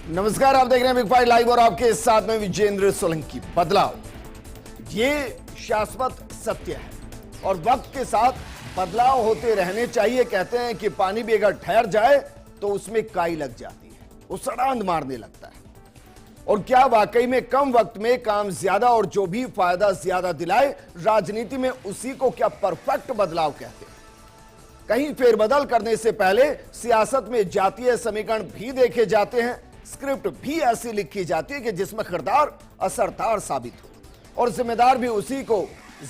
नमस्कार, आप देख रहे हैं बिग फाइट लाइव और आपके साथ में विजेंद्र सोलंकी। बदलाव ये शाश्वत सत्य है और वक्त के साथ बदलाव होते रहने चाहिए। कहते हैं कि पानी भी अगर ठहर जाए तो उसमें काई लग जाती है, वो सड़ांध मारने लगता है। और क्या वाकई में कम वक्त में काम ज्यादा और जो भी फायदा ज्यादा दिलाए, राजनीति में उसी को क्या परफेक्ट बदलाव कहते हैं? कहीं फेरबदल करने से पहले सियासत में जातीय समीकरण भी देखे जाते हैं, स्क्रिप्ट भी ऐसी लिखी जाती है कि जिसमें किरदार असरदार साबित हो और जिम्मेदार भी उसी को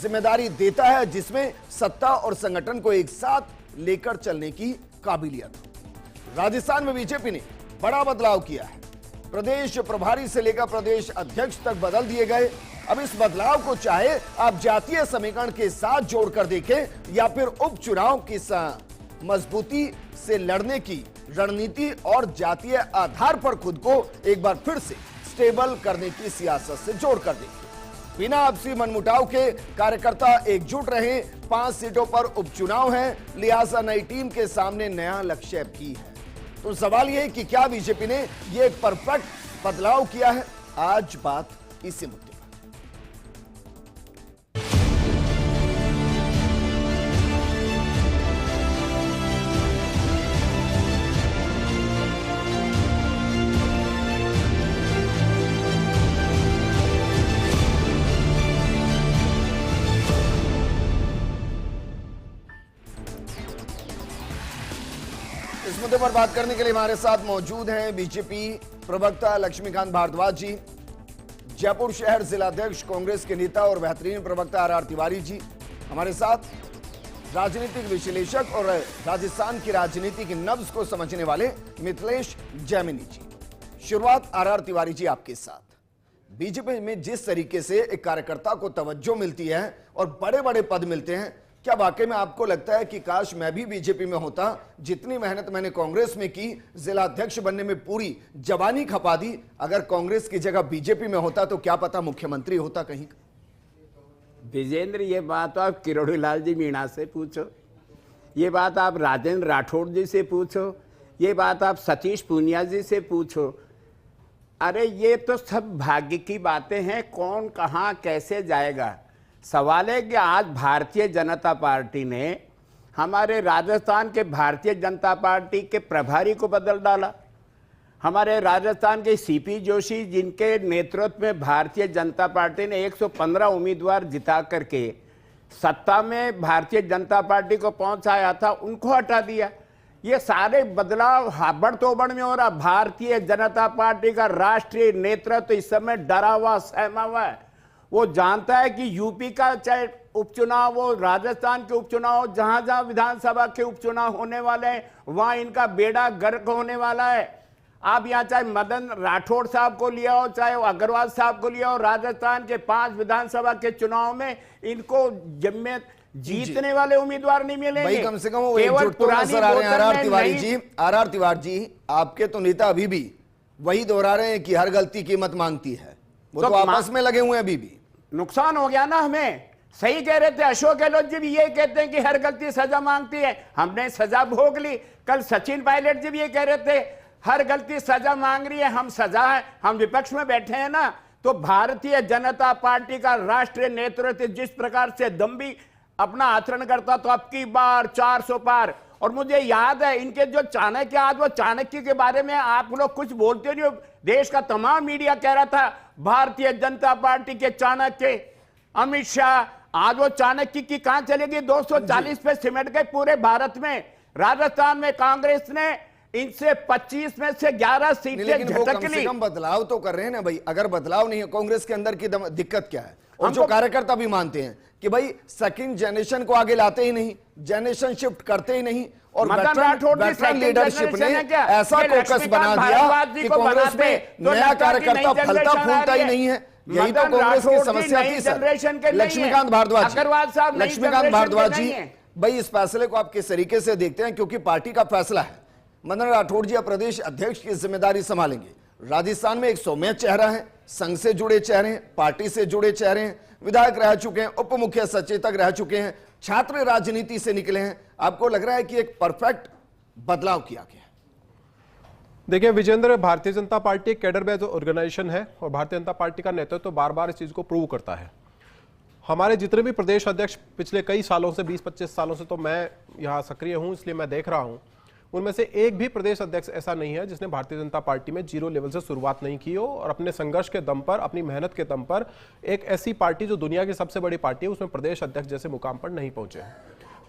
जिम्मेदारी देता है जिसमें सत्ता और संगठन को एक साथ लेकर चलने की काबिलियत हो। राजस्थान में बीजेपी ने बड़ा बदलाव किया है। प्रदेश प्रभारी से लेकर प्रदेश अध्यक्ष तक बदल दिए गए। अब इस बदलाव को चाहे आप जातीय समीकरण के साथ जोड़कर देखें या फिर उपचुनाव की मजबूती से लड़ने की रणनीति और जातीय आधार पर खुद को एक बार फिर से स्टेबल करने की सियासत से जोड़कर देखें। बिना आपसी मनमुटाव के कार्यकर्ता एकजुट रहे। 5 सीटों पर उपचुनाव है, लिहाजा नई टीम के सामने नया लक्ष्य भी है। तो सवाल यह है कि क्या बीजेपी ने यह एक परफेक्ट बदलाव किया है? आज बात इसी मुद्दे पर। इस मुद्दे पर बात करने के लिए हमारे साथ मौजूद हैं बीजेपी प्रवक्ता लक्ष्मीकांत भारद्वाज जी, जयपुर शहर जिलाध्यक्ष कांग्रेस के नेता और बेहतरीन प्रवक्ता आर तिवारी जी, हमारे साथ राजनीतिक विश्लेषक और राजस्थान की राजनीति की नब्ज को समझने वाले मिथिलेश जैमिनी जी। शुरुआत आर तिवारी जी आपके साथ। बीजेपी में जिस तरीके से एक कार्यकर्ता को तवज्जो मिलती है और बड़े बड़े पद मिलते हैं, क्या वाकई में आपको लगता है कि काश मैं भी बीजेपी में होता? जितनी मेहनत मैंने कांग्रेस में की, जिला अध्यक्ष बनने में पूरी जवानी खपा दी, अगर कांग्रेस की जगह बीजेपी में होता तो क्या पता मुख्यमंत्री होता कहीं। विजेंद्र, ये बात आप किरोड़ीलाल जी मीणा से पूछो, ये बात आप राजेंद्र राठौड़ जी से पूछो, ये बात आप सतीश पूनिया जी से पूछो। अरे ये तो सब भाग्य की बातें हैं, कौन कहाँ कैसे जाएगा। सवाल है कि आज भारतीय जनता पार्टी ने हमारे राजस्थान के भारतीय जनता पार्टी के प्रभारी को बदल डाला। हमारे राजस्थान के सीपी जोशी, जिनके नेतृत्व में भारतीय जनता पार्टी ने 115 उम्मीदवार जिता करके सत्ता में भारतीय जनता पार्टी को पहुंचाया था, उनको हटा दिया। ये सारे बदलाव हाबड़ तोबड़ में हो रहा। भारतीय जनता पार्टी का राष्ट्रीय नेतृत्व इस समय डरा हुआ, सहमा हुआ है। वो जानता है कि यूपी का चाहे उपचुनाव हो, राजस्थान के उपचुनाव, जहां जहां विधानसभा के उपचुनाव होने वाले हैं, वहां इनका बेड़ा गर्क होने वाला है। आप यहाँ चाहे मदन राठौड़ साहब को लिया हो, चाहे अग्रवाल साहब को लिया हो, राजस्थान के 5 विधानसभा के चुनाव में इनको जिम्मे जीतने वाले उम्मीदवार नहीं मिलेंगे। भाई कम से कम वो एकजुट तो नजर आ रहे हैं। आर तिवारी जी, आपके तो नेता अभी भी वही दोहरा रहे हैं कि हर गलती कीमत मांगती है। वो तो आपस में लगे हुए हैं। अभी भी नुकसान हो गया ना हमें। सही कह रहे थे अशोक गहलोत जी भी ये कहते हैं कि हर गलती सजा मांगती है, हमने सजा भोग ली। कल सचिन पायलट जी भी ये कह रहे थे हर गलती सजा मांग रही है, हम सजा है, हम विपक्ष में बैठे हैं ना। तो भारतीय जनता पार्टी का राष्ट्रीय नेतृत्व जिस प्रकार से दम्भी अपना आचरण करता, तो अब की बार 400 पार। और मुझे याद है इनके जो चाणक्य, आज वो चाणक्य के बारे में आप लोग कुछ बोलते नहीं हो। देश का तमाम मीडिया कह रहा था भारतीय जनता पार्टी के चाणक्य अमित शाह, आज वो चाणक्य की कहां चलेगी? 240 पे सिमट गए पूरे भारत में। राजस्थान में कांग्रेस ने इनसे 25 में से 11 सीटें झटक ली। बदलाव तो कर रहे हैं ना भाई। अगर बदलाव नहीं है, कांग्रेस के अंदर की दिक्कत क्या है? और जो कार्यकर्ता भी मानते हैं कि भाई सेकंड जनरेशन को आगे लाते ही नहीं, जनरेशन शिफ्ट करते ही नहीं, और वेटरन लीडरशिप ने ऐसा फोकस बना दिया कि कांग्रेस में नया कार्यकर्ता फलता फूलता ही नहीं है। यही तो कांग्रेस की समस्या थी सर। लक्ष्मीकांत भारद्वाज जी, भाई इस फैसले को आप किस तरीके से देखते हैं? क्योंकि पार्टी का फैसला है, मदन राठौड़ जी प्रदेश अध्यक्ष की जिम्मेदारी संभालेंगे। राजस्थान में एक सौम्य चेहरा है, संघ से जुड़े चेहरे हैं, पार्टी से जुड़े चेहरे हैं, विधायक रह चुके हैं, उप मुख्य सचेतक रह चुके हैं, छात्र राजनीति से निकले हैं। आपको लग रहा है कि एक परफेक्ट बदलाव किया गया? देखिए विजेंद्र, भारतीय जनता पार्टी एक कैडर बेस्ड ऑर्गेनाइजेशन है और भारतीय जनता पार्टी का नेतृत्व तो बार बार इस चीज को प्रूव करता है। हमारे जितने भी प्रदेश अध्यक्ष पिछले कई सालों से 20-25 सालों से तो मैं यहाँ सक्रिय हूँ, इसलिए मैं देख रहा हूँ, उनमें से एक भी प्रदेश अध्यक्ष ऐसा नहीं है जिसने भारतीय जनता पार्टी में जीरो लेवल से शुरुआत नहीं की हो और अपने संघर्ष के दम पर, अपनी मेहनत के दम पर एक ऐसी पार्टी जो दुनिया की सबसे बड़ी पार्टी है उसमें प्रदेश अध्यक्ष जैसे मुकाम पर नहीं पहुंचे।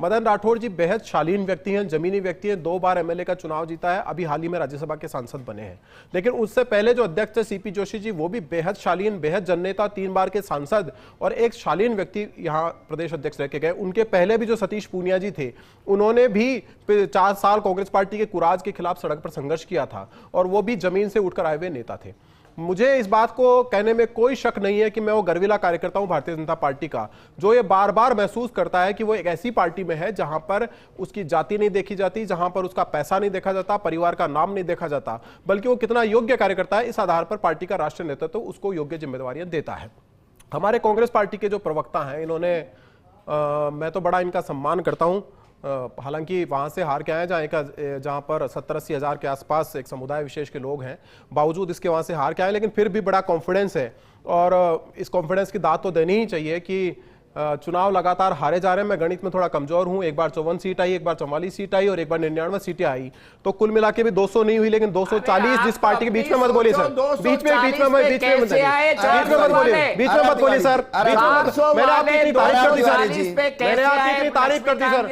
मदन राठौड़ जी बेहद शालीन व्यक्ति हैं, जमीनी व्यक्ति हैं, 2 बार एमएलए का चुनाव जीता है, अभी हाल ही में राज्यसभा के सांसद बने हैं। लेकिन उससे पहले जो अध्यक्ष थे सीपी जोशी जी, वो भी बेहद शालीन, बेहद जननेता, 3 बार के सांसद और एक शालीन व्यक्ति यहाँ प्रदेश अध्यक्ष रह के गए। उनके पहले भी जो सतीश पूनिया जी थे, उन्होंने भी 4 साल कांग्रेस पार्टी के कुराज के खिलाफ सड़क पर संघर्ष किया था और वो भी जमीन से उठकर आए हुए नेता थे। मुझे इस बात को कहने में कोई शक नहीं है कि मैं वो गर्विला कार्यकर्ता हूं भारतीय जनता पार्टी का, जो ये बार बार महसूस करता है कि वो एक ऐसी पार्टी में है जहां पर उसकी जाति नहीं देखी जाती, जहां पर उसका पैसा नहीं देखा जाता, परिवार का नाम नहीं देखा जाता, बल्कि वो कितना योग्य कार्यकर्ता है इस आधार पर पार्टी का राष्ट्रीय नेतृत्व उसको योग्य जिम्मेदारियां देता है। हमारे कांग्रेस पार्टी के जो प्रवक्ता हैं, इन्होंने मैं तो बड़ा इनका सम्मान करता हूं, हालांकि वहां से हार के आए जहां पर 70-80 हज़ार के आसपास एक समुदाय विशेष के लोग हैं, बावजूद इसके वहां से हार के आए, लेकिन फिर भी बड़ा कॉन्फिडेंस है और इस कॉन्फिडेंस की दाद तो देनी ही चाहिए कि चुनाव लगातार हारे जा रहे हैं। मैं गणित में थोड़ा कमजोर हूं, एक बार 54 सीट आई, एक बार 44 सीट आई और एक बार 99 सीटें आई, तो कुल मिला के भी 200 नहीं हुई, लेकिन 240 जिस पार्टी के बीच में मत बोलिए सर, बीच में मत बोलिए सर, मैंने आपकी इतनी तारीफ कर दी सर,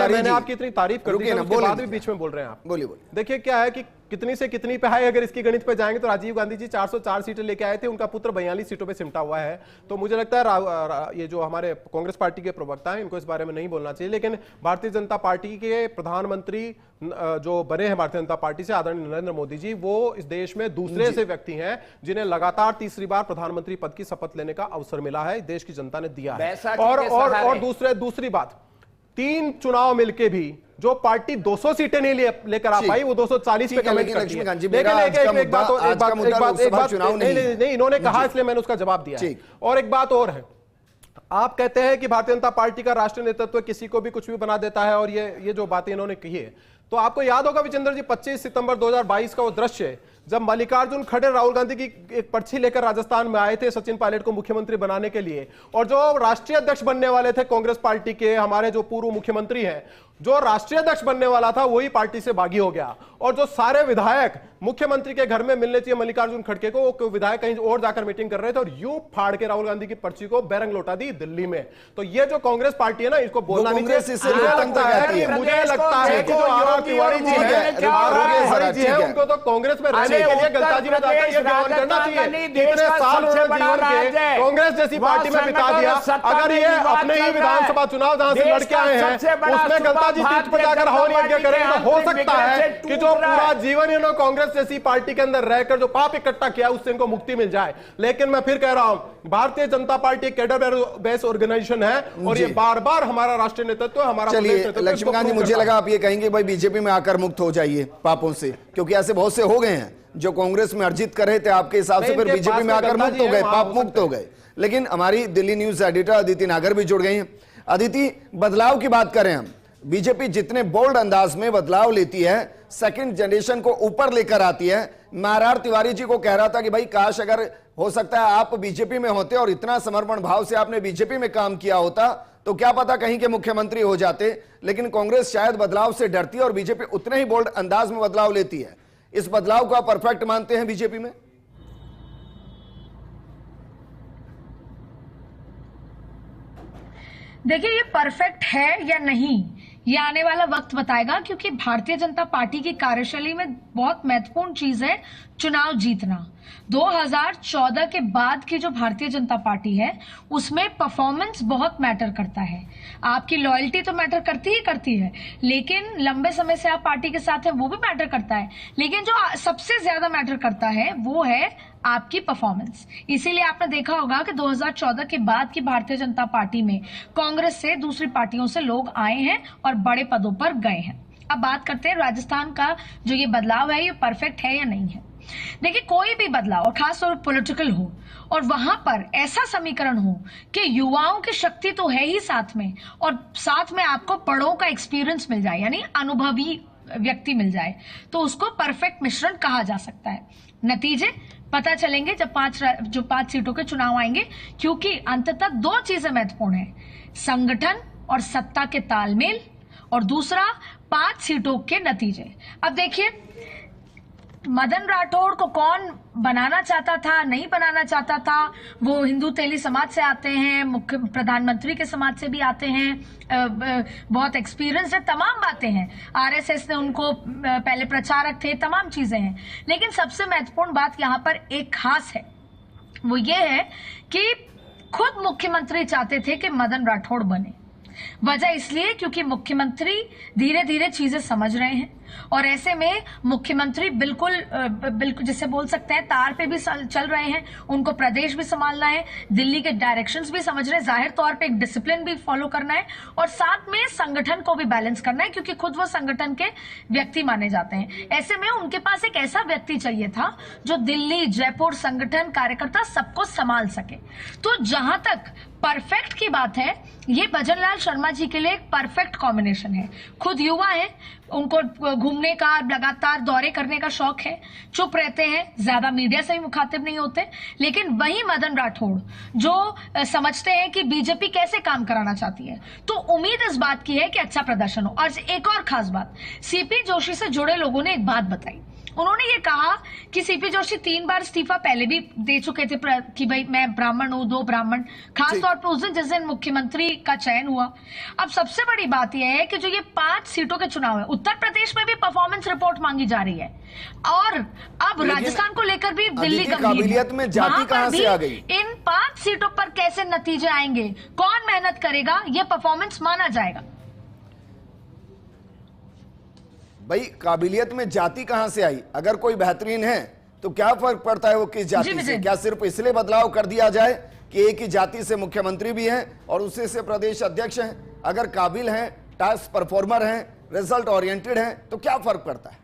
मैंने आपकी इतनी तारीफ कर दी, उसके बाद भी बीच में बोल रहे हैं आप। बोलिए। देखिए क्या है कि कितनी से कितनी पे है, अगर इसकी गणित पे जाएंगे तो राजीव गांधी जी 404 सीटें लेके आए थे, उनका पुत्र 42 सीटों पे सिमटा हुआ है। तो मुझे लगता है ये जो हमारे कांग्रेस पार्टी के प्रवक्ता हैं, इनको इस बारे में नहीं बोलना चाहिए। लेकिन भारतीय जनता पार्टी के प्रधानमंत्री जो बने हैं भारतीय जनता पार्टी से, आदरणीय नरेंद्र मोदी जी, वो इस देश में दूसरे ऐसे व्यक्ति हैं जिन्हें लगातार तीसरी बार प्रधानमंत्री पद की शपथ लेने का अवसर मिला है, देश की जनता ने दिया है। और दूसरी बात, 3 चुनाव मिलके भी जो पार्टी 200 सीटें नहीं लेकर आ पाई, वो 240 पे कमेंट करती है। नहीं, इन्होंने कहा इसलिए मैंने उसका जवाब दिया। और एक बात और है, आप कहते हैं कि भारतीय जनता पार्टी का राष्ट्रीय नेतृत्व किसी को भी कुछ भी बना देता है और ये जो बातें इन्होंने कही है, तो आपको याद होगा विजेंद्र जी 25 सितंबर 2022 का वो दृश्य जब मल्लिकार्जुन खड़गे राहुल गांधी की एक पर्ची लेकर राजस्थान में आए थे सचिन पायलट को मुख्यमंत्री बनाने के लिए, और जो राष्ट्रीय अध्यक्ष बनने वाले थे कांग्रेस पार्टी के, हमारे जो पूर्व मुख्यमंत्री हैं, जो राष्ट्रीय अध्यक्ष बनने वाला था वही पार्टी से बागी हो गया, और जो सारे विधायक मुख्यमंत्री के घर में मिलने चाहिए मल्लिकार्जुन खड़गे को, वो विधायक कहीं और जाकर मीटिंग कर रहे थे और यूं फाड़ के राहुल गांधी की पर्ची को बैरंग लौटा दी दिल्ली में। तो ये जो कांग्रेस पार्टी है ना, इसको बोलना नहीं चाहिए। मुझे लगता है कि जो आर तिवारी जी है उनको तो कांग्रेस में रहने के लिए गलताजी में जाकर ये बयान करना चाहिए। कितने साल उन्होंने जीवन के कांग्रेस जैसी पार्टी में बिता दिया, अगर ये अपने ही विधानसभा चुनाव जहां से लड़के आए हैं उसमें गलताजी पीठ पर जाकर हवन यज्ञ करेंगे, तो हो सकता है कि जो पूरा जीवन इन्होंने कांग्रेस जैसी पार्टी के अंदर रहकर जो पाप इकट्ठा किया उससे इनको मुक्ति मिल जाए। लेकिन मैं फिर कह रहा हूं, Bharatiya Janata party cadre based organisation है और ये बार बार हमारा राष्ट्रीय नेतृत्व, हमारा लक्ष्मीकांत जी, मुझे लगा आप ये कहेंगे भाई बीजेपी में आकर मुक्त हो जाइए पापों से, क्योंकि ऐसे बहुत से हो गए हैं जो कांग्रेस में अर्जित कर रहे थे, आपके हिसाब से फिर बीजेपी में आकर मुक्त हो गए, पाप मुक्त हो गए। लेकिन हमारी दिल्ली न्यूज एडिटर अदिति नागर भी जुड़ गई हैं। अदिति, बदलाव की बात करें हम, बीजेपी जितने बोल्ड अंदाज में बदलाव लेती है, सेकंड जनरेशन को ऊपर लेकर आती है। मैं आर तिवारी जी को कह रहा था कि भाई काश अगर हो सकता है आप बीजेपी में होते और इतना समर्पण भाव से आपने बीजेपी में काम किया होता तो क्या पता कहीं के मुख्यमंत्री हो जाते। लेकिन कांग्रेस शायद बदलाव से डरती है और बीजेपी उतने ही बोल्ड अंदाज में बदलाव लेती है। इस बदलाव को आप परफेक्ट मानते हैं बीजेपी में? देखिए, ये परफेक्ट है या नहीं ये आने वाला वक्त बताएगा, क्योंकि भारतीय जनता पार्टी की कार्यशैली में बहुत महत्वपूर्ण चीज है चुनाव जीतना। 2014 के बाद की जो भारतीय जनता पार्टी है उसमें परफॉर्मेंस बहुत मैटर करता है। आपकी लॉयल्टी तो मैटर करती है, लेकिन लंबे समय से आप पार्टी के साथ हैं वो भी मैटर करता है, लेकिन जो सबसे ज्यादा मैटर करता है वो है आपकी परफॉर्मेंस। इसीलिए आपने देखा होगा कि 2014 के बाद की भारतीय जनता पार्टी में कांग्रेस से दूसरी पार्टियों से लोग आए हैं और बड़े पदों पर गए हैं। अब बात करते हैं राजस्थान का जो ये बदलाव है, ये परफेक्ट है या नहीं है। देखिए, कोई भी बदलाव और खासतौर पर पॉलिटिकल हो और वहां पर ऐसा समीकरण हो कि युवाओं की शक्ति तो है ही साथ में, और साथ में आपको बड़ों का एक्सपीरियंस मिल जाए, यानी अनुभवी व्यक्ति मिल जाए तो उसको परफेक्ट मिश्रण कहा जा सकता है। नतीजे पता चलेंगे जब पांच सीटों के चुनाव आएंगे, क्योंकि अंततः दो चीजें महत्वपूर्ण है, संगठन और सत्ता के तालमेल, और दूसरा 5 सीटों के नतीजे। अब देखिए, मदन राठौड़ को कौन बनाना चाहता था, नहीं बनाना चाहता था, वो हिंदू तेली समाज से आते हैं, मुख्य प्रधानमंत्री के समाज से भी आते हैं, बहुत एक्सपीरियंस है, तमाम बातें हैं, आरएसएस ने उनको पहले प्रचारक थे, तमाम चीजें हैं। लेकिन सबसे महत्वपूर्ण बात यहाँ पर एक खास है, वो ये है कि खुद मुख्यमंत्री चाहते थे कि मदन राठौड़ बने। वजह इसलिए क्योंकि मुख्यमंत्री धीरे धीरे चीजें समझ रहे हैं, और ऐसे में मुख्यमंत्री बिल्कुल जिसे बोल सकते हैं तार पे भी चल रहे हैं, उनको प्रदेश भी संभालना है, दिल्ली के डायरेक्शंस भी समझ रहे हैं, जाहिर तौर पे एक डिसिप्लिन भी फॉलो करना है, और साथ में संगठन को भी बैलेंस करना है, क्योंकि खुद वो संगठन के व्यक्ति माने जाते हैं। ऐसे में उनके पास एक ऐसा व्यक्ति चाहिए था जो दिल्ली, जयपुर, संगठन, कार्यकर्ता सबको संभाल सके। तो जहां तक परफेक्ट की बात है, ये भजन लाल शर्मा जी के लिए एक परफेक्ट कॉम्बिनेशन है। खुद युवा है, उनको घूमने का, लगातार दौरे करने का शौक है, चुप रहते हैं, ज्यादा मीडिया से भी मुखातिब नहीं होते। लेकिन वही मदन राठौड़ जो समझते हैं कि बीजेपी कैसे काम कराना चाहती है, तो उम्मीद इस बात की है कि अच्छा प्रदर्शन हो। और एक और खास बात, सीपी जोशी से जुड़े लोगों ने एक बात बताई, उन्होंने ये कहा कि सीपी जोशी 3 बार इस्तीफा पहले भी दे चुके थे कि भाई मैं ब्राह्मण हूं, 2 ब्राह्मण, खास तौर पर उस दिन जिस दिन मुख्यमंत्री का चयन हुआ। अब सबसे बड़ी बात यह है कि जो ये 5 सीटों के चुनाव है, उत्तर प्रदेश में भी परफॉर्मेंस रिपोर्ट मांगी जा रही है, और अब राजस्थान को लेकर भी दिल्ली काबिलियत में जाति कहां से आ गई? इन 5 सीटों पर कैसे नतीजे आएंगे, कौन मेहनत करेगा, ये परफॉर्मेंस माना जाएगा। भाई काबिलियत में जाति कहां से आई? अगर कोई बेहतरीन है तो क्या फर्क पड़ता है वो किस जाति से? क्या सिर्फ इसलिए बदलाव कर दिया जाए कि एक ही जाति से मुख्यमंत्री भी हैं और उसी से प्रदेश अध्यक्ष हैं? अगर काबिल हैं, टास्क परफॉर्मर हैं, रिजल्ट ओरिएंटेड हैं, तो क्या फर्क पड़ता है?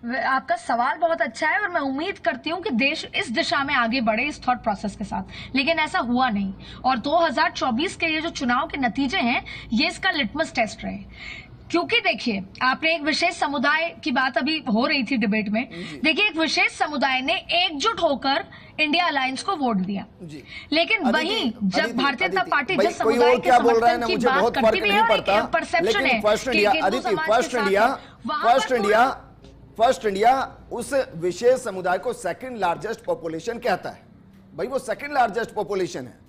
आपका सवाल बहुत अच्छा है, और मैं उम्मीद करती हूं कि देश इस दिशा में आगे बढ़े इस थॉट प्रोसेस के साथ, लेकिन ऐसा हुआ नहीं। और 2024 के ये जो चुनाव के नतीजे हैं, ये इसका लिटमस टेस्ट रहे। क्योंकि देखिए, आपने एक विशेष समुदाय की बात अभी हो रही थी डिबेट में, देखिए एक विशेष समुदाय ने एकजुट होकर इंडिया अलायंस को वोट दिया, लेकिन वहीं जब भारतीय जनता पार्टी जिस समुदाय के समर्थन की बात करती भी है, एक परसेप्शन है कि फर्स्ट इंडिया उस विशेष समुदाय को सेकंड लार्जेस्ट पॉपुलेशन कहता है। भाई वो सेकंड लार्जेस्ट पॉपुलेशन है।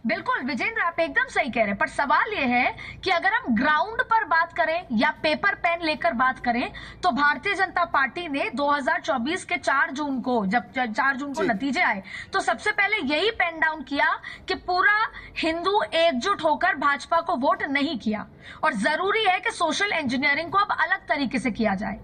बिल्कुल विजेंद्र, आप एकदम सही कह रहे हैं, पर सवाल यह है कि अगर हम ग्राउंड पर बात करें या पेपर पेन लेकर बात करें, तो भारतीय जनता पार्टी ने 2024 के 4 जून को, जब 4 जून को नतीजे आए, तो सबसे पहले यही पेन डाउन किया कि पूरा हिंदू एकजुट होकर भाजपा को वोट नहीं किया, और जरूरी है कि सोशल इंजीनियरिंग को अब अलग तरीके से किया जाए।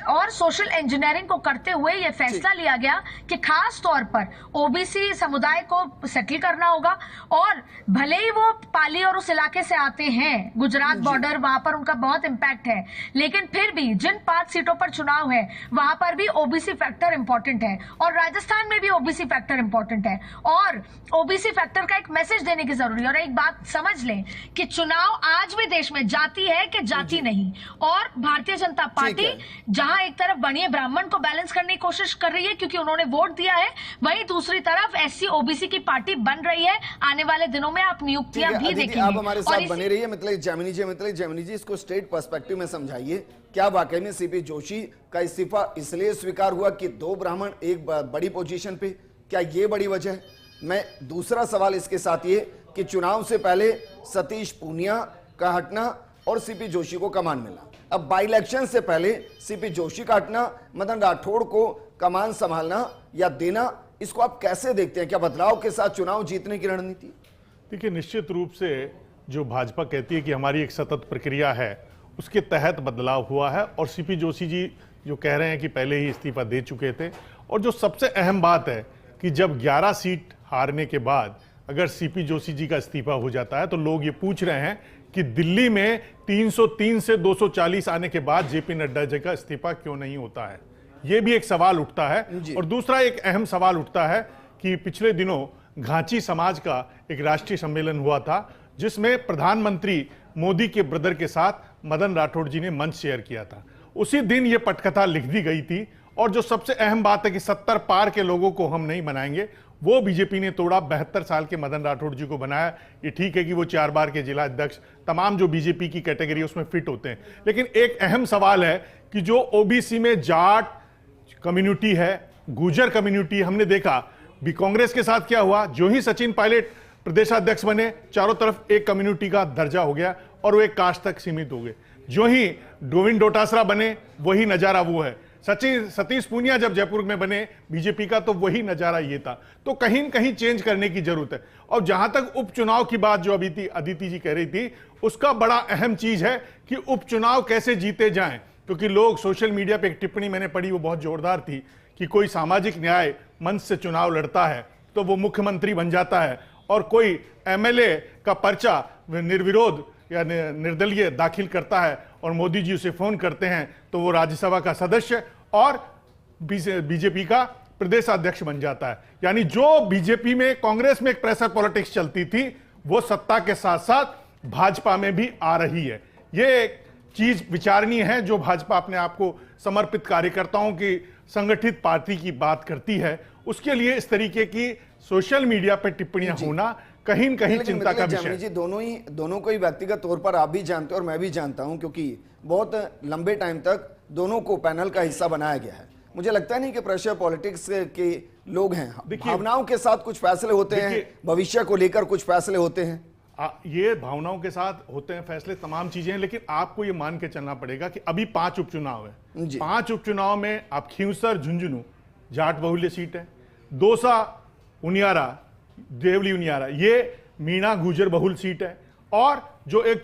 और सोशल इंजीनियरिंग को करते हुए यह फैसला लिया गया कि खास तौर पर ओबीसी समुदाय को सेटल करना होगा, और भले ही वो पाली और उस इलाके से आते हैं, गुजरात बॉर्डर, वहां पर उनका बहुत इंपैक्ट है, लेकिन फिर भी जिन 5 सीटों पर चुनाव है वहां पर भी ओबीसी फैक्टर इंपॉर्टेंट है, और राजस्थान में भी ओबीसी फैक्टर इंपॉर्टेंट है, और ओबीसी फैक्टर का एक मैसेज देने की जरूरी है। और एक बात समझ लें कि चुनाव आज भी देश में जाति है कि जाति नहीं, और भारतीय जनता पार्टी जहां एक तरफ बनिए ब्राह्मण को बैलेंस करने की कोशिश कर रही है क्योंकि उन्होंने वोट दिया है, वहीं दूसरी तरफ एससी ओबीसी की पार्टी बन रही है। आने वाले दिनों में आप नियुक्तियां भी देखेंगे। आप हमारे साथ बने रहिए। मतलब जैमिनी जी इसको स्टेट पर्सपेक्टिव में समझाइए, क्या वाकई में सीपी जोशी का इस्तीफा इसलिए स्वीकार हुआ कि 2 ब्राह्मण एक बड़ी पोजीशन पे, क्या ये बड़ी वजह है? मैं दूसरा सवाल इसके साथ ये कि चुनाव से पहले सतीश पूनिया का हटना और सीपी जोशी को कमान मिला, अब बाई इलेक्शन से पहले सीपी जोशी का हटना, मदन राठौड़ को कमान संभालना या देना, इसको आप कैसे देखते हैं? क्या बदलाव के साथ चुनाव जीतने की रणनीति? देखिए, निश्चित रूप से जो भाजपा कहती है कि हमारी एक सतत प्रक्रिया है, उसके तहत बदलाव हुआ है, और सीपी जोशी जी जो कह रहे हैं कि पहले ही इस्तीफा दे चुके थे। और जो सबसे अहम बात है कि जब 11 सीट हारने के बाद अगर सीपी जोशी जी का इस्तीफा हो जाता है, तो लोग ये पूछ रहे हैं कि दिल्ली में 303 से 240 आने के बाद जेपी नड्डा जी का इस्तीफा क्यों नहीं होता है। ये भी एक सवाल उठता है। और दूसरा एक अहम सवाल उठता है कि पिछले दिनों घांची समाज का एक राष्ट्रीय सम्मेलन हुआ था, जिसमें प्रधानमंत्री मोदी के ब्रदर के साथ मदन राठौड़ जी ने मंच शेयर किया था। उसी दिन ये पटकथा लिख दी गई थी। और जो सबसे अहम बात है कि 70 पार के लोगों को हम नहीं बनाएंगे, वो बीजेपी ने तोड़ा। 72 साल के मदन राठौड़ जी को बनाया। ये ठीक है कि वो 4 बार के जिला अध्यक्ष, तमाम जो बीजेपी की कैटेगरी उसमें फिट होते हैं, लेकिन एक अहम सवाल है कि जो ओबीसी में जाट कम्युनिटी है, गुर्जर कम्युनिटी, हमने देखा भी कांग्रेस के साथ क्या हुआ। जो ही सचिन पायलट प्रदेशाध्यक्ष बने, चारों तरफ एक कम्युनिटी का दर्जा हो गया और वो एक कास्ट तक सीमित हो गए। जो ही गोविंद डोटासरा बने, वही नजारा वो है। सतीश पूनिया जब जयपुर में बने बीजेपी का, तो वही नजारा ये था। तो कहीं न कहीं चेंज करने की जरूरत है। और जहां तक उपचुनाव की बात जो अभी अदिति जी कह रही थी, उसका बड़ा अहम चीज है कि उपचुनाव कैसे जीते जाएं। क्योंकि लोग सोशल मीडिया पे एक टिप्पणी मैंने पढ़ी, वो बहुत जोरदार थी कि कोई सामाजिक न्याय मंच से चुनाव लड़ता है तो वो मुख्यमंत्री बन जाता है, और कोई एमएलए का पर्चा निर्विरोध या निर्दलीय दाखिल करता है और मोदी जी उसे फोन करते हैं तो वो राज्यसभा का सदस्य और बीजेपी का प्रदेशाध्यक्ष बन जाता है। यानी जो बीजेपी में, कांग्रेस में एक प्रेशर पॉलिटिक्स चलती थी, वो सत्ता के साथ साथ भाजपा में भी आ रही है। ये एक चीज विचारणीय है। जो भाजपा अपने आप को समर्पित कार्यकर्ताओं की संगठित पार्टी की बात करती है, उसके लिए इस तरीके की सोशल मीडिया पर टिप्पणियां होना कहीं न कहीं चिंता का विषय है। जी, दोनों को ही व्यक्तिगत तौर पर आप भी जानते हैं और मैं भी जानता हूं, क्योंकि बहुत लंबे टाइम तक दोनों को पैनल का हिस्सा बनाया गया है। मुझे लगता नहीं कि प्रेशर पॉलिटिक्स के लोग हैं। भावनाओं के साथ कुछ फैसले होते हैं, भविष्य को लेकर कुछ फैसले होते हैं। ये भावनाओं के साथ होते हैं फैसले, तमाम चीजें हैं, लेकिन आपको ये मान के चलना पड़ेगा कि अभी 5 उपचुनाव है। 5 उपचुनाव में आप खींवसर झुंझुनू जाट बहुल्य सीट है, दौसा उनियारा देवली उनियारा ये मीणा गुर्जर बहुल सीट है, और जो एक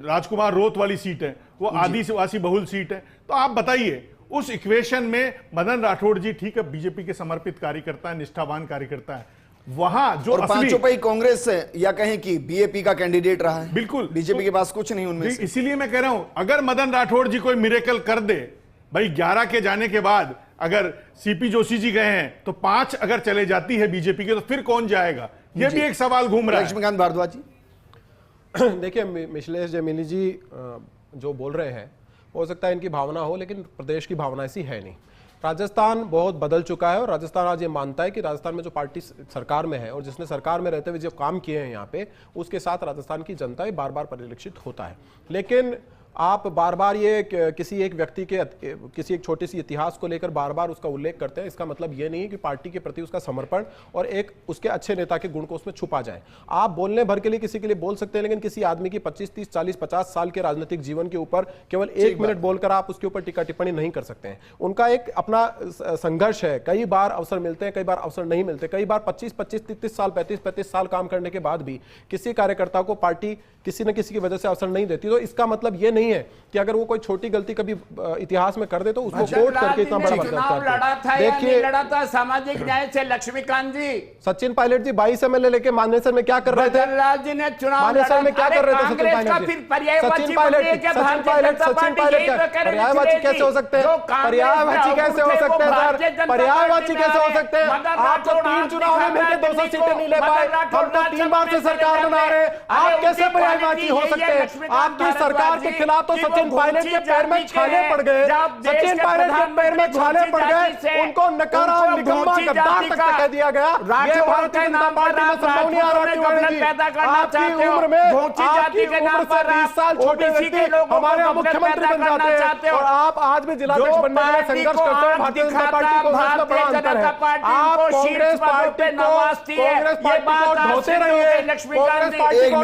राजकुमार रोत वाली सीट है वो आदिवासी बहुल सीट है। तो आप बताइए, उस इक्वेशन में मदन राठौड़ जी ठीक है बीजेपी के समर्पित कार्यकर्ता है, निष्ठावान कार्यकर्ता है, वहां जो पांचों पे कांग्रेस या कहें कि बीएपी का कैंडिडेट रहा है। बिल्कुल, बीजेपी के पास कुछ नहीं उनमें से। इसीलिए मैं कह रहा हूं, अगर मदन राठौड़ जी कोई मिरेकल कर दे, भाई 11 के जाने के बाद अगर सीपी जोशी जी गए हैं तो 5 अगर चले जाती है बीजेपी के, तो फिर कौन जाएगा? ये भी एक सवाल घूम रहा है। लक्ष्मीकांत भारद्वाज जी, देखिए मिथिलेश जैमिनी जी जो बोल रहे हैं, हो सकता है इनकी भावना हो, लेकिन प्रदेश की भावना ऐसी है नहीं। राजस्थान बहुत बदल चुका है और राजस्थान आज ये मानता है कि राजस्थान में जो पार्टी सरकार में है और जिसने सरकार में रहते हुए जो काम किए हैं यहाँ पे, उसके साथ राजस्थान की जनता बार बार परिलक्षित होता है। लेकिन आप बार बार ये किसी एक व्यक्ति के किसी एक छोटी सी इतिहास को लेकर बार बार उसका उल्लेख करते हैं, इसका मतलब ये नहीं है कि पार्टी के प्रति उसका समर्पण और एक उसके अच्छे नेता के गुण को उसमें छुपा जाए। आप बोलने भर के लिए किसी के लिए बोल सकते हैं, लेकिन किसी आदमी की 25, 30, 40, 50 साल के राजनीतिक जीवन के ऊपर केवल 1 मिनट बोलकर आप उसके ऊपर टीका टिप्पणी नहीं कर सकते हैं। उनका एक अपना संघर्ष है, कई बार अवसर मिलते हैं, कई बार अवसर नहीं मिलते, कई बार 25, 30 साल 35 साल काम करने के बाद भी किसी कार्यकर्ता को पार्टी किसी न किसी की वजह से अवसर नहीं देती। तो इसका मतलब ये नहीं है कि अगर वो कोई छोटी गलती कभी इतिहास में कर दे तो उसको कोर्ट करके इतना बड़ा देखिए लड़ा था सामाजिक न्याय से। लक्ष्मीकांत जी, सचिन पायलट जी 22 एमएलए लेके मानेसर में क्या कर रहे थे? बद्रीलाल जी ने चुनाव मानेसर में क्या कर रहे थे? सचिन पायलट पर्यायवाची कैसे हो सकते हैं? पर्यायवाची कैसे हो सकते हैं सर? पर्यायवाची कैसे हो सकते हैं? आप तो 3 चुनाव में मिलकर 200 सीटें नहीं ले पाए, हम तो 3 बार से सरकार बना रहे हैं, आप कैसे पर्यायवाची हो सकते हैं? आपकी सरकार के खिलाफ तो सचिन पायलट के पैर में छाले पड़ गए, सचिन पायलट के पैर में छाले पड़ गए, उनको नकारा निकम्मा गद्दार तक कह दिया गया। ये भारतीय जनता पार्टी में संभव नहीं आ रहा। आपकी उम्र में, आपकी उम्र से 20 साल छोटे व्यक्ति हमारे मुख्यमंत्री बन जाते हैं और आप आज भी जिलाध्यक्ष बनने के लिए संघर्ष करते हैं। भारतीय जनता पार्टी को उसमें बड़ा अंतर है। आप कांग्रेस पार्टी को ढोते रहिए, कांग्रेस पार्टी को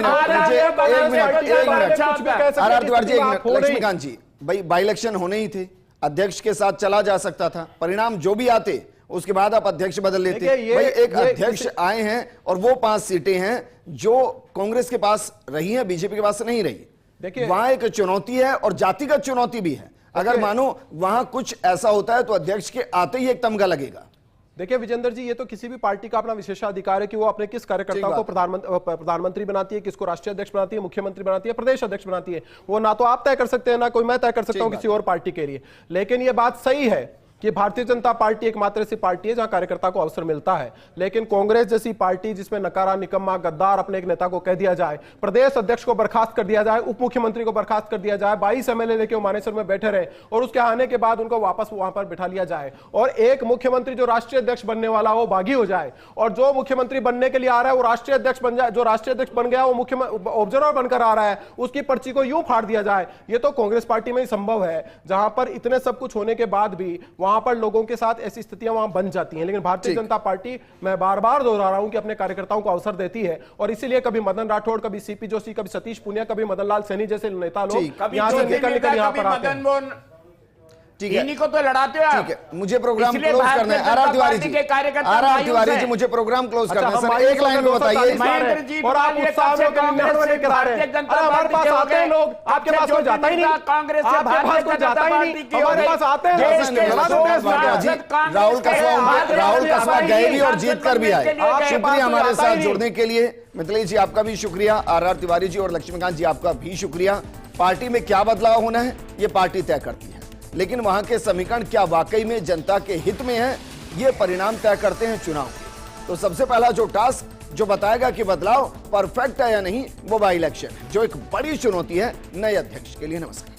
लक्ष्मीकांत जी, भाई बाई इलेक्शन होने ही थे, अध्यक्ष के साथ चला जा सकता था, परिणाम जो भी आते उसके बाद आप अध्यक्ष बदल लेते। भाई एक अध्यक्ष आए हैं और वो 5 सीटें हैं जो कांग्रेस के पास रही हैं, बीजेपी के पास नहीं रही। देखिए वहां एक चुनौती है और जातिगत चुनौती भी है। अगर मानो वहां कुछ ऐसा होता है तो अध्यक्ष के आते ही एक तमगा लगेगा। देखिए विजेंद्र जी, ये तो किसी भी पार्टी का अपना विशेषाधिकार है कि वो अपने किस कार्यकर्ताओं को प्रधानमंत्री बनाती है, किसको राष्ट्रीय अध्यक्ष बनाती है, मुख्यमंत्री बनाती है, प्रदेश अध्यक्ष बनाती है। वो ना तो आप तय कर सकते हैं, ना कोई मैं तय कर सकता हूं किसी और पार्टी के लिए। लेकिन ये बात सही है कि भारतीय जनता पार्टी एकमात्र ऐसी पार्टी है जहां कार्यकर्ता को अवसर मिलता है, लेकिन कांग्रेस जैसी पार्टी जिसमें नकारा, निकम्मा, गद्दार अपने एक नेता को कह दिया जाए, प्रदेश अध्यक्ष को बर्खास्त कर दिया जाए, उप मुख्यमंत्री को बर्खास्त कर दिया जाए, 22 एमएलए लेके मानेसर में बैठे रहे और उसके आने के बाद उनको वापस वहां पर बिठा लिया जाए, और एक मुख्यमंत्री जो राष्ट्रीय अध्यक्ष बनने वाला वो बागी हो जाए, और जो मुख्यमंत्री बनने के लिए आ रहा है वो राष्ट्रीय अध्यक्ष बन जाए, जो राष्ट्रीय अध्यक्ष बन गया वो मुख्यमंत्री ऑब्जर्वर बनकर आ रहा है, उसकी पर्ची को यूं फाड़ दिया जाए। ये तो कांग्रेस पार्टी में ही संभव है, जहां पर इतने सब कुछ होने के बाद भी वहां पर लोगों के साथ ऐसी स्थितियां वहां बन जाती हैं। लेकिन भारतीय जनता पार्टी, मैं बार बार दोहरा रहा हूं कि अपने कार्यकर्ताओं को अवसर देती है, और इसीलिए कभी मदन राठौड़, कभी सीपी जोशी, कभी सतीश पूनिया, कभी मदन लाल सैनी जैसे नेता लोग यहां से निकल यहां पर आते हैं। ठीक है, इन्हीं को तो लड़ाते हो आप। ठीक है, मुझे प्रोग्राम क्लोज करना है। आर तिवारी जी, आर तिवारी जी, मुझे प्रोग्राम क्लोज करना है सर। एक लाइन में बताइए। महेंद्र जी, और आप उत्साह में भारतीय जनता हमारे पास आते हैं लोग, आपके पास कोई जाता ही नहीं, कांग्रेस से आपके पास कोई जाता ही नहीं, हमारे पास आते हैं। राहुल कसवा गए भी और जीत कर भी आए। शुक्रिया हमारे साथ जुड़ने के लिए। मिथिलेश जी आपका भी शुक्रिया, आर तिवारी जी और लक्ष्मीकांत जी आपका भी शुक्रिया। पार्टी में क्या बदलाव होना है ये पार्टी तय करती है, लेकिन वहां के समीकरण क्या वाकई में जनता के हित में है, ये परिणाम तय करते हैं चुनाव के। तो सबसे पहला जो टास्क जो बताएगा कि बदलाव परफेक्ट है या नहीं, वो बाई इलेक्शन है, जो एक बड़ी चुनौती है नए अध्यक्ष के लिए। नमस्कार।